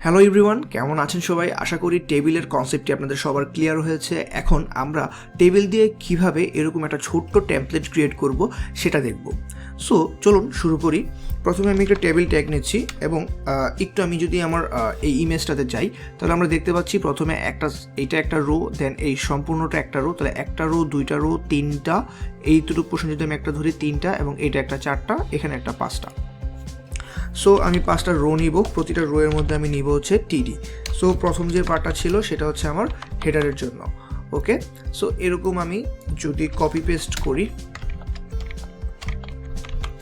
Hello everyone, কেমন আছেন সবাই? আশা করি টেবিলের কনসেপ্টটি আপনাদের সবার ক্লিয়ার হয়েছে। এখন আমরা টেবিল দিয়ে কিভাবে এরকম একটা ছোট্ট টেমপ্লেট ক্রিয়েট করব সেটা দেখব। সো চলুন শুরু করি। প্রথমে আমি একটা টেবিল ট্যাগ নিচ্ছি এবং একটু আমি যদি আমার এই ইমেজটাতে যাই তাহলে আমরা দেখতে পাচ্ছি প্রথমে এইটা একটা রো, দেন এই সম্পূর্ণটা একটা রো, তাহলে একটা রো, দুইটা রো, তিনটা, এইটুকু পোর্শন যদি আমি একটা ধরি তিনটা, এবং এটা একটা চারটা, এখানে একটা পাঁচটা। সো আমি 5টা রো নিব, প্রতিটা রো এর মধ্যে আমি নিব হচ্ছে টিডি। সো প্রথম যে পার্টটা ছিল সেটা হচ্ছে আমার হেডারের জন্য। ওকে, সো এরকম আমি যদি কপি পেস্ট করি,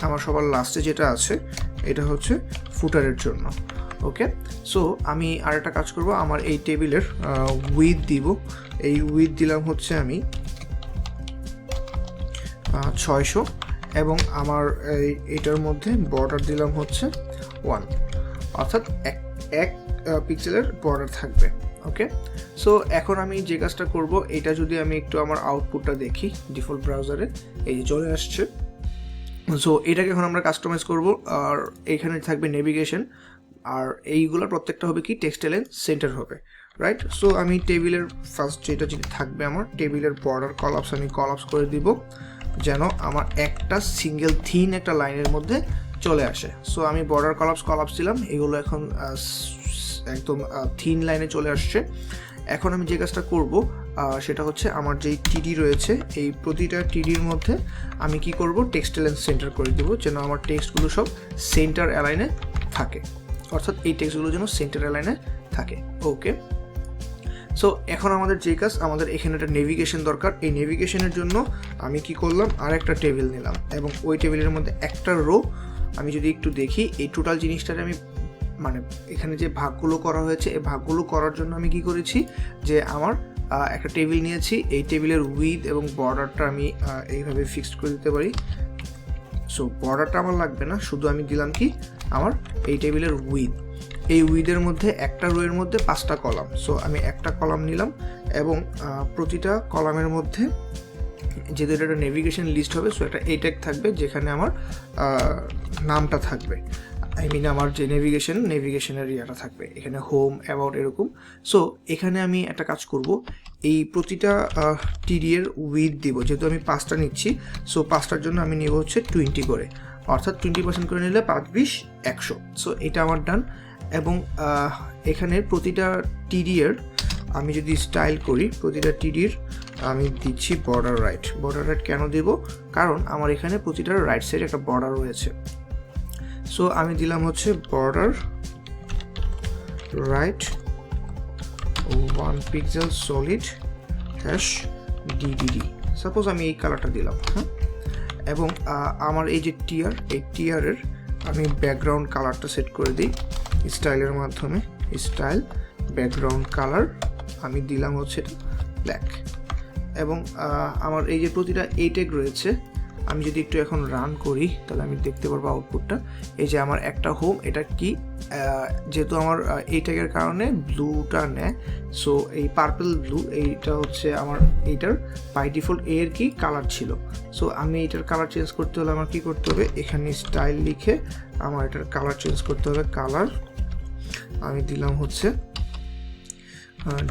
আমার সবার লাস্টে যেটা আছে এটা হচ্ছে ফুটারের জন্য। ওকে, সো আমি আরেকটা কাজ করব, আমার এই টেবিলের উইথ দিব। এই উইথ দিলাম হচ্ছে আমি 600, এবং আমার এটার মধ্যে বর্ডার দিলাম হচ্ছে 1, অর্থাৎ এক পিক্সেলের বর্ডার থাকবে। ওকে, সো এখন আমি যে কাজটা করব, এটা যদি আমি একটু আমার আউটপুটটা দেখি ডিফল্ট ব্রাউজারে, এই যে চলে আসছে। সো এটাকে এখন আমরা কাস্টমাইজ করব, আর এখানে থাকবে নেভিগেশন, আর এইগুলোর প্রত্যেকটা হবে কি টেক্সট এলাইন সেন্টার হবে, রাইট? সো আমি টেবিলের ফার্স্ট যেটা থাকবে আমার টেবিলের বর্ডার কলাপস, আমি কলাপস করে দিব যেন আমার একটা সিঙ্গেল থিন একটা লাইনের মধ্যে চলে আসে। সো আমি বর্ডার কলাপস দিলাম, এগুলো এখন একদম থিন লাইনে চলে আসছে। এখন আমি যে কাজটা করব সেটা হচ্ছে আমার যেই টিডি রয়েছে, এই প্রতিটা টিডির মধ্যে আমি কি করব, টেক্সট এলাইন সেন্টার করে দেবো যেন আমার টেক্সটগুলো সব সেন্টার অ্যালাইনে থাকে, অর্থাৎ এই টেক্সটগুলো যেন সেন্টার অ্যালাইনে থাকে। ওকে, সো এখন আমাদের যে কাজ, আমাদের এখানে একটা নেভিগেশন দরকার। এই নেভিগেশনের জন্য আমি কি করলাম, আর একটা টেবিল নিলাম, এবং ওই টেবিলের মধ্যে একটা রো। আমি যদি একটু দেখি এই টোটাল জিনিসটাকে আমি মানে এখানে যে ভাগগুলো করা হয়েছে, এই ভাগগুলো করার জন্য আমি কি করেছি, যে আমার একটা টেবিল নিয়েছি, এই টেবিলের উইথ এবং বর্ডারটা আমি এইভাবে ফিক্সড করে দিতে পারি। সো বর্ডারটা আমার লাগবে না, শুধু আমি দিলাম কি আমার এই টেবিলের উইথ। এই উইথের মধ্যে একটা রো এর মধ্যে 5টা কলাম। সো আমি একটা কলাম নিলাম, এবং প্রতিটা কলামের মধ্যে যেহেতু এটা একটা নেভিগেশন লিস্ট হবে, সো একটা এই ট্যাগ থাকবে যেখানে আমার নামটা থাকবে, আই মিন আমার যে নেভিগেশনের ইয়েটা থাকবে, এখানে হোম, অ্যাবাউট, এরকম। সো এখানে আমি একটা কাজ করব, এই প্রতিটা টিডি এর উইথ দিব, যেহেতু আমি 5টা নিচ্ছি, সো 5টার জন্য আমি নেব হচ্ছে 20 করে, অর্থাৎ 20% করে নিলে 5 20 100। সো এটা আমার ডান। এবং এখানে প্রতিটা টিডি এর আমি যদি স্টাইল করি, প্রতিটা টিডির আমি দিচ্ছি বর্ডার রাইট। কেন দেব, কারণ আমার এখানে প্রতিটার রাইট সাইডে একটা বর্ডার রয়েছে। সো আমি দিলাম হচ্ছে border right 1 pixel solid hash DDD, suppose আমি এই কালারটা দিলাম। হ্যাঁ, এবং আমার এই যে এই টিয়ারের আমি ব্যাকগ্রাউন্ড কালারটা সেট করে দিই স্টাইলের মাধ্যমে। স্টাইল ব্যাকগ্রাউন্ড কালার আমি দিলাম হচ্ছে ব্ল্যাক। এবং আমার এই যে প্রতিটা এই ট্যাগ রয়েছে, আমি যদি একটু এখন রান করি তাহলে আমি দেখতে পারবো আউটপুটটা। এই যে আমার একটা হোম, এটা কি যেহেতু আমার এই ট্যাগের কারণে ব্লুটা নেয়, সো এই পার্পল ব্লু, এইটা হচ্ছে আমার এইটার বাই ডিফল্ট এর কি কালার ছিল। সো আমি এইটার কালার চেঞ্জ করতে হলে আমার কি করতে হবে, এখানে স্টাইল লিখে আমার এটার কালার চেঞ্জ করতে হবে। কালার আমি দিলাম হচ্ছে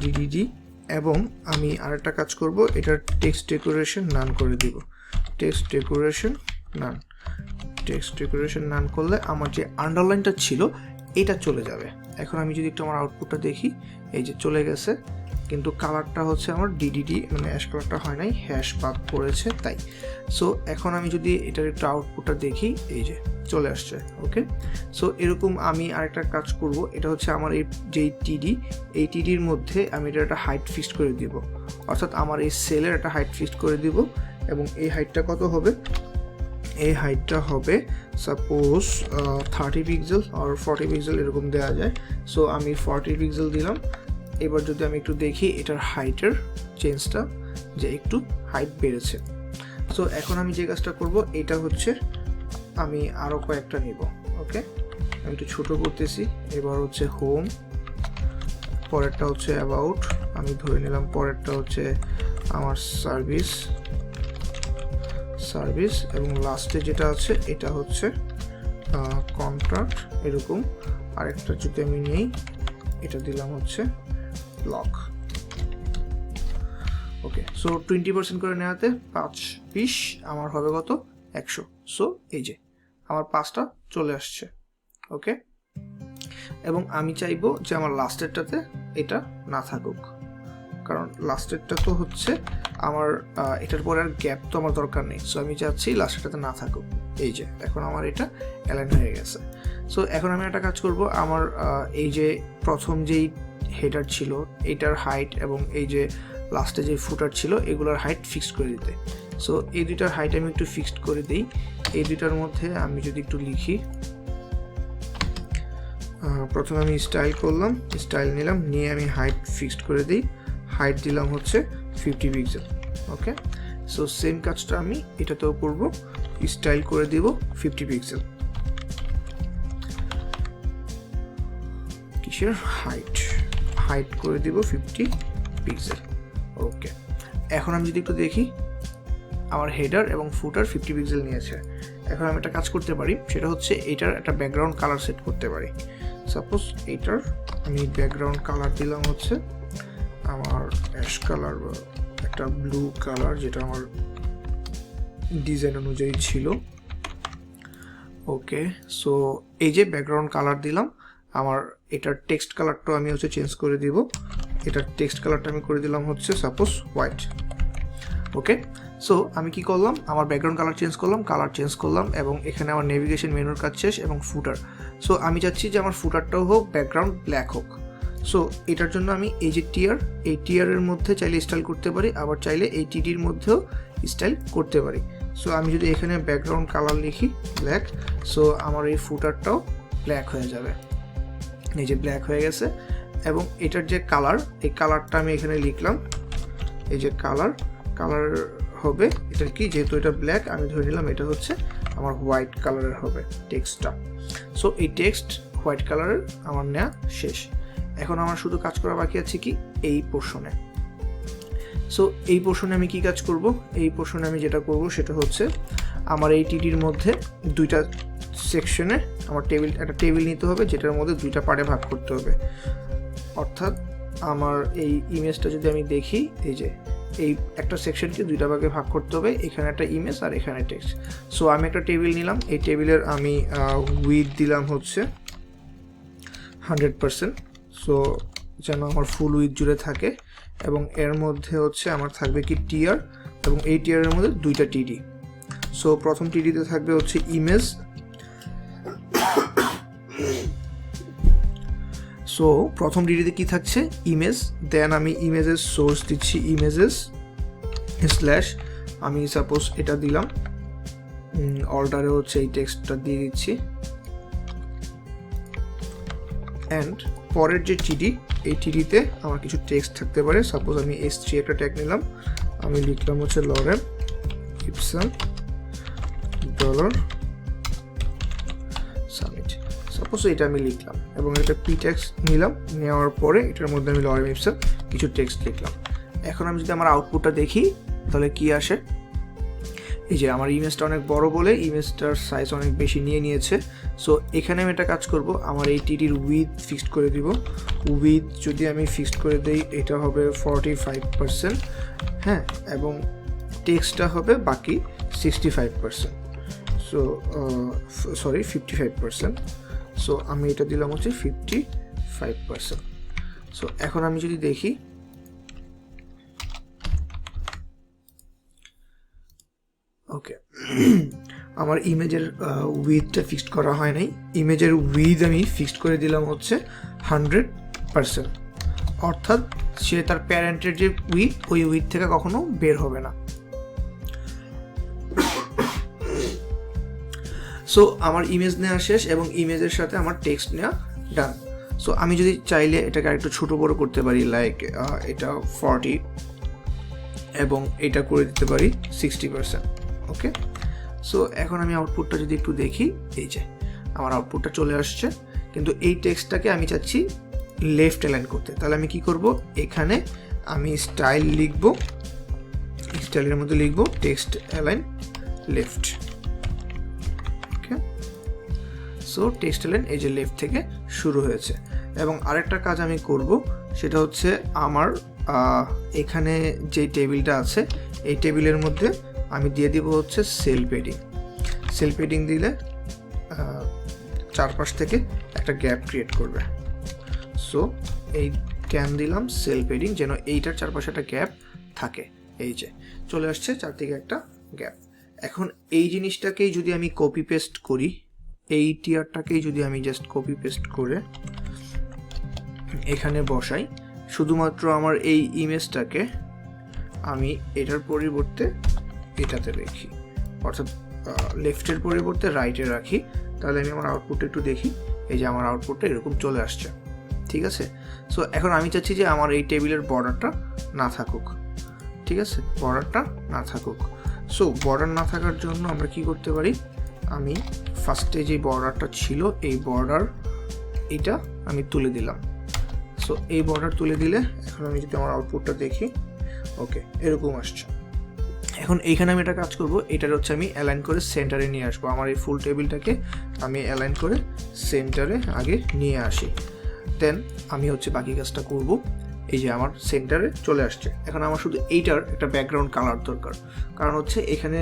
ডিডিডি, এবং আমি আরেকটা কাজ করব, এটার টেক্সট ডেকোরেশন নান করে দিব। টেক্সট ডেকোরেশন নান করলে আমার যে আন্ডারলাইনটা ছিল এটা চলে যাবে। এখন আমি যদি একটু আমার আউটপুটটা দেখি, এই যে চলে গেছে, কিন্তু কালারটা হচ্ছে আমার ডিডিডি, মানে অ্যাশ কালারটা হয় নাই, হ্যাশ বাদ পড়েছে তাই। সো এখন আমি যদি এটার একটু আউটপুটটা দেখি, এই যে চলে আসছে। ওকে, সো এরকম আমি আরেকটা কাজ করব, এটা হচ্ছে আমার এই যেই টিডি, এই টিডির মধ্যে আমি এটা একটা হাইট ফিক্সড করে দিব, অর্থাৎ আমার এই সেলের একটা হাইট ফিক্সড করে দিব। এবং এই হাইটটা কত হবে, এই হাইটটা হবে সাপোজ 30 পিক্সেল আর 40 পিক্সেল এরকম দেওয়া যায়। সো আমি 40 পিক্সেল দিলাম। এবার যদি আমি একটু দেখি এটার হাইটের চেঞ্জটা, যে একটু হাইট বেড়েছে। সো এখন আমি যে কাজটা করব, এটা হচ্ছে আমি আরও কয়েকটা নিব। ওকে, আমি একটু ছোটো করতেছি। এবার হচ্ছে হোম, পরেরটা হচ্ছে অ্যাবাউট, আমি ধরে নিলাম পরেরটা হচ্ছে আমার সার্ভিস, এবং লাস্টে যেটা আছে এটা হচ্ছে কন্ট্রাক্ট। এরকম আরেকটা যদি আমি নেই, এটা দিলাম হচ্ছে ব্লক। ওকে, সো 20% করে নেওয়াতে 5 আমার হবে কত 100। সো এই যে আমার 5টা চলে আসছে। ওকে, এবং আমি চাইবো যে আমার লাস্টেরটাতে এটা না থাকুক, কারণ লাস্টেরটা তো হচ্ছে আমার এটার পরে আর গ্যাপ তো আমার দরকার নেই। সো আমি চাচ্ছি লাস্টেরটাতে না থাকুক। এই যে এখন আমার এটা অ্যালাইন হয়ে গেছে। সো এখন আমি একটা কাজ করব, আমার এই যে প্রথম যেই হেডার ছিল এইটার হাইট এবং এই যে লাস্টে যে ফুটার ছিল এগুলোর হাইট ফিক্সড করে দিতে। সো এই দুইটার হাইট আমি একটু ফিক্সড করে দিই। এই দুইটার মধ্যে আমি যদি একটু লিখি, প্রথমে আমি স্টাইল করলাম, স্টাইল নিলাম, নিয়ে আমি হাইট ফিক্সড করে দিই। হাইট দিলাম হচ্ছে 50 পিক্সেল। ওকে, সো সেম কাজটা আমি এটাতেও করব, স্টাইল করে দিব 50 পিক্সেল। কিসের হাইট করে দিব 50 পিক্সেল। ওকে, এখন আমি যদি একটু দেখি আমার হেডার এবং ফুটার 50 পিক্সেল নিয়েছে। এখন আমি একটা কাজ করতে পারি, সেটা হচ্ছে এটার একটা ব্যাকগ্রাউন্ড কালার সেট করতে পারি। সাপোজ এইটার আমি ব্যাকগ্রাউন্ড কালার দিলাম হচ্ছে আমার অ্যাশ কালার বা একটা ব্লু কালার, যেটা আমার ডিজাইন অনুযায়ী ছিল। ওকে, সো এই যে ব্যাকগ্রাউন্ড কালার দিলাম, আমার এটার টেক্সট কালারটাও আমি হচ্ছে চেঞ্জ করে দিব। এটার টেক্সট কালারটা আমি করে দিলাম হচ্ছে সাপোজ হোয়াইট। ওকে, সো আমি কি করলাম, আমার ব্যাকগ্রাউন্ড কালার চেঞ্জ করলাম এবং এখানে আমার নেভিগেশন মেনুর কাজ শেষ এবং ফুটার। সো আমি চাচ্ছি যে আমার ফুটারটাও হোক ব্যাকগ্রাউন্ড ব্ল্যাক হোক। সো এটার জন্য আমি এই যে এই টিয়ারের মধ্যে চাইলে স্টাইল করতে পারি, আবার চাইলে এই টিডির মধ্যেও স্টাইল করতে পারি। সো আমি যদি এখানে ব্যাকগ্রাউন্ড কালার লিখি ব্ল্যাক, সো আমার এই ফুটারটাও ব্ল্যাক হয়ে যাবে। এই যে ব্ল্যাক হয়ে গেছে। এবং এটার যে কালার, এই কালারটা আমি এখানে লিখলাম, এই যে কালার হবে এটা কি, যেহেতু এটা ব্ল্যাক আমি ধরে নিলাম এটা হচ্ছে আমার হোয়াইট কালারের হবে টেক্সটটা। সো এই টেক্সট হোয়াইট কালারের আমার নেওয়া শেষ। এখন আমার শুধু কাজ করা বাকি আছে কি এই পোর্শনে। সো এই পোর্শনে আমি কি কাজ করব, এই পোর্শনে আমি যেটা করব সেটা হচ্ছে আমার এই টিডির মধ্যে দুইটা সেকশনে আমার একটা টেবিল নিতে হবে, যেটার মধ্যে দুইটা পার্টে ভাগ করতে হবে। অর্থাৎ আমার এই ইমেজটা যদি আমি দেখি, এই যে এই একটা সেকশনকে দুইটা ভাগে ভাগ করতে হবে, এখানে একটা ইমেজ আর এখানে টেক্সট। সো আমি একটা টেবিল নিলাম, এই টেবিলের আমি উইথ দিলাম হচ্ছে 100%, সো যেন আমার ফুল উইথ জুড়ে থাকে। এবং এর মধ্যে হচ্ছে আমার থাকবে কি টিয়ার, এবং এই টিয়ারের মধ্যে দুইটা টিডি। সো প্রথম টিডিতে থাকবে হচ্ছে ইমেজ। সো প্রথম টিডিতে কি থাকছে ইমেজ, দেন আমি ইমেজের সোর্স দিচ্ছি ইমেজেস স্ল্যাশ, আমি সাপোজ এটা দিলাম, অল্টারে হচ্ছে এই টেক্সটটা দিয়ে দিচ্ছি। অ্যান্ড পরের যে টিডি, এই টিডিতে আমার কিছু টেক্সট থাকতে পারে। সাপোজ আমি S3 একটা ট্যাগ নিলাম, আমি লিখলাম হচ্ছে lorem ipsum dolor sit amet, suppose এটা আমি লিখলাম এবং এটা পি টেক্সট নিলাম, নেওয়ার পরে এটার মধ্যে আমি লরেন ইপসন কিছু টেক্সট লিখলাম। এখন আমি যদি আমার আউটপুটটা দেখি তাহলে কি আসে, এই যে আমার ইমেজটা অনেক বড় বলে ইমেজটার সাইজ অনেক বেশি নিয়েছে। সো এখানে আমি একটা কাজ করব, আমার এই টিডির উইথ ফিক্সড করে দিব। উইথ যদি আমি ফিক্সড করে দিই এটা হবে 45%, হ্যাঁ, এবং টেক্সটটা হবে বাকি 65%, সো 55%। সো আমি এটা দিলাম হচ্ছে 55%। সো এখন আমি যদি দেখি, ওকে, আমার ইমেজের উইথটা ফিক্সড করা হয় নাই, ইমেজের উইথ আমি ফিক্সড করে দিলাম হচ্ছে 100%, অর্থাৎ সে তার প্যারেন্টের যে উইথ, ওই উইথ থেকে কখনো বের হবে না। সো আমার ইমেজ নেওয়া শেষ এবং ইমেজের সাথে আমার টেক্সট নেওয়া ডান। সো আমি যদি চাইলে এটাকে আরেকটু ছোটো বড়ো করতে পারি, লাইক এটা 40 এবং এটা করে দিতে পারি 60%। ওকে, সো এখন আমি আউটপুটটা যদি একটু দেখি, এই যে আমার আউটপুটটা চলে আসছে, কিন্তু এই টেক্সটটাকে আমি চাচ্ছি লেফট অ্যালাইন করতে। তাহলে আমি কি করব, এখানে আমি স্টাইল লিখব, স্টাইলের মধ্যে লিখব টেক্সট অ্যালাইন লেফট। ওকে, সো টেক্সট অ্যালাইন এই যে লেফট থেকে শুরু হয়েছে। এবং আরেকটা কাজ আমি করব, সেটা হচ্ছে আমার এখানে যে টেবিলটা আছে এই টেবিলের মধ্যে আমি দিয়ে দিব হচ্ছে সেল পেডিং। সেল পেডিং দিলে চারপাশ থেকে একটা গ্যাপ ক্রিয়েট করবে। সো এই ক্যান দিলাম সেল পেডিং, যেন এইটার চারপাশে একটা গ্যাপ থাকে। এই যে চলে আসছে চারদিকে একটা গ্যাপ। এখন এই জিনিসটাকেই যদি আমি কপি পেস্ট করি, এই টিয়ারটাকেই যদি আমি জাস্ট কপি পেস্ট করে এখানে বসাই, শুধুমাত্র আমার এই ইমেজটাকে আমি এটার পরিবর্তে এটাতে রাখি, অর্থাৎ লেফটের পরিবর্তে রাইটে রাখি, তাহলে আমি আমার আউটপুটটা একটু দেখি। এই যে আমার আউটপুটটা এরকম চলে আসছে, ঠিক আছে। সো এখন আমি চাচ্ছি যে আমার এই টেবিলের বর্ডারটা না থাকুক, ঠিক আছে, বর্ডারটা না থাকুক। সো বর্ডার না থাকার জন্য আমরা কি করতে পারি, আমি ফার্স্টে যে বর্ডারটা ছিল এই বর্ডার এটা আমি তুলে দিলাম। সো এই বর্ডার তুলে দিলে এখন আমি যদি আমার আউটপুটটা দেখি, ওকে এরকম আসছে। এখন এইখানে আমি একটা কাজ করব, এটার হচ্ছে আমি অ্যালাইন করে সেন্টারে নিয়ে আসবো। আমার এই ফুল টেবিলটাকে আমি অ্যালাইন করে সেন্টারে আগে নিয়ে আসি, দেন আমি হচ্ছে বাকি কাজটা করব। এই যে আমার সেন্টারে চলে আসছে। এখন আমার শুধু এইটার একটা ব্যাকগ্রাউন্ড কালার দরকার, কারণ হচ্ছে এখানে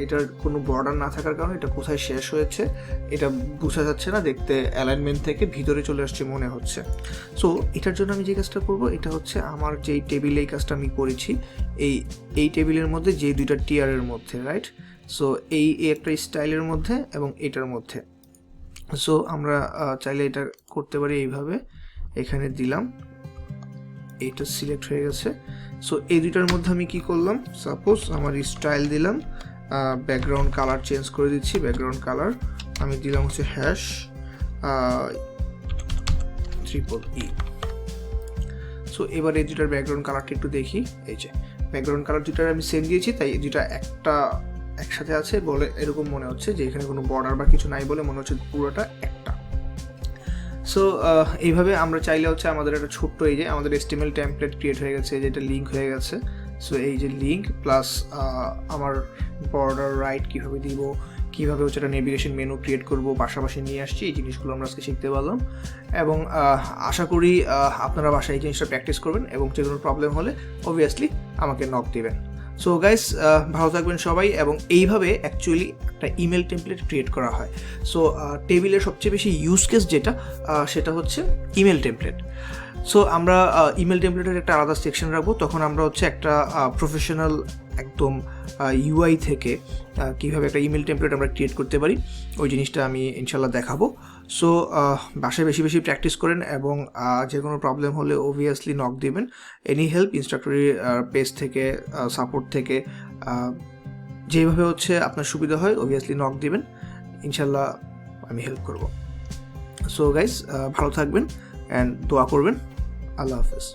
এটার কোনো বর্ডার না থাকার কারণে এটা কোথায় শেষ হয়েছে এটা বোঝা যাচ্ছে না, দেখতে অ্যালাইনমেন্ট থেকে ভিতরে চলে আসছে মনে হচ্ছে। সো এটার জন্য আমি যে কাজটা করব, এটা হচ্ছে আমার যেই টেবিলে এই কাজটা আমি করেছি, এই টেবিলের মধ্যে যে দুইটা টিয়ারের মধ্যে, রাইট। সো এই একটা স্টাইলের মধ্যে এবং এটার মধ্যে। সো আমরা চাইলে এটা করতে পারি এইভাবে, এখানে দিলাম, এটা সিলেক্ট হয়ে গেছে। সো এই দুইটার মধ্যে আমি কি করলাম, সাপোজ আমার স্টাইল দিলাম, ব্যাকগ্রাউন্ড কালার চেঞ্জ করে দিচ্ছি। ব্যাকগ্রাউন্ড কালার আমি দিলাম হচ্ছে #EEE। সো এবার এই দুটার ব্যাকগ্রাউন্ড কালারটা একটু দেখি। এই যে ব্যাকগ্রাউন্ড কালার দুটার আমি সেম দিয়েছি, তাই এই দুটা একসাথে আছে বলে এরকম মনে হচ্ছে যে এখানে কোনো বর্ডার বা কিছু নাই বলে মনে হচ্ছে পুরোটা একটা। সো এইভাবে আমরা চাইলে হচ্ছে আমাদের একটা ছোট্ট, এই যে আমাদের HTML টেমপ্লেট ক্রিয়েট হয়ে গেছে, যেটা লিঙ্ক হয়ে গেছে। সো এই যে লিঙ্ক প্লাস আমার বর্ডার রাইট কীভাবে দিব, কীভাবে হচ্ছে একটা নেভিগেশন মেনু ক্রিয়েট করব, পাশাপাশি নিয়ে আসছি, এই জিনিসগুলো আমরা আজকে শিখতে পারলাম। এবং আশা করি আপনারা বাসায় এই জিনিসটা প্র্যাকটিস করবেন এবং যে কোনো প্রবলেম হলে অবভিয়াসলি আমাকে নক দিবেন। সো গাইস, ভালো থাকবেন সবাই। এবং এইভাবে অ্যাকচুয়ালি একটা ইমেল টেমপ্লেট ক্রিয়েট করা হয়। সো টেবিলের সবচেয়ে বেশি ইউজ কেস যেটা, সেটা হচ্ছে ইমেল টেমপ্লেট। সো আমরা ইমেল টেমপ্লেটের একটা আলাদা সেকশন রাখবো, তখন আমরা হচ্ছে একটা প্রফেশনাল একদম UI থেকে কীভাবে একটা ইমেল টেমপ্লেট আমরা ক্রিয়েট করতে পারি ওই জিনিসটা আমি ইনশাল্লাহ দেখাবো। সো বাসায় বেশি বেশি প্র্যাকটিস করেন এবং যে কোনো প্রবলেম হলে অবভিয়াসলি নক দিবেন। এনি হেল্প ইনস্ট্রাক্টরি পেজ থেকে, সাপোর্ট থেকে, যেভাবে হচ্ছে আপনার সুবিধা হয় অবভিয়াসলি নক দিবেন, ইনশাল্লাহ আমি হেল্প করব। সো গাইস, ভালো থাকবেন অ্যান্ড দোয়া করবেন। আল্লাহ হাফেজ।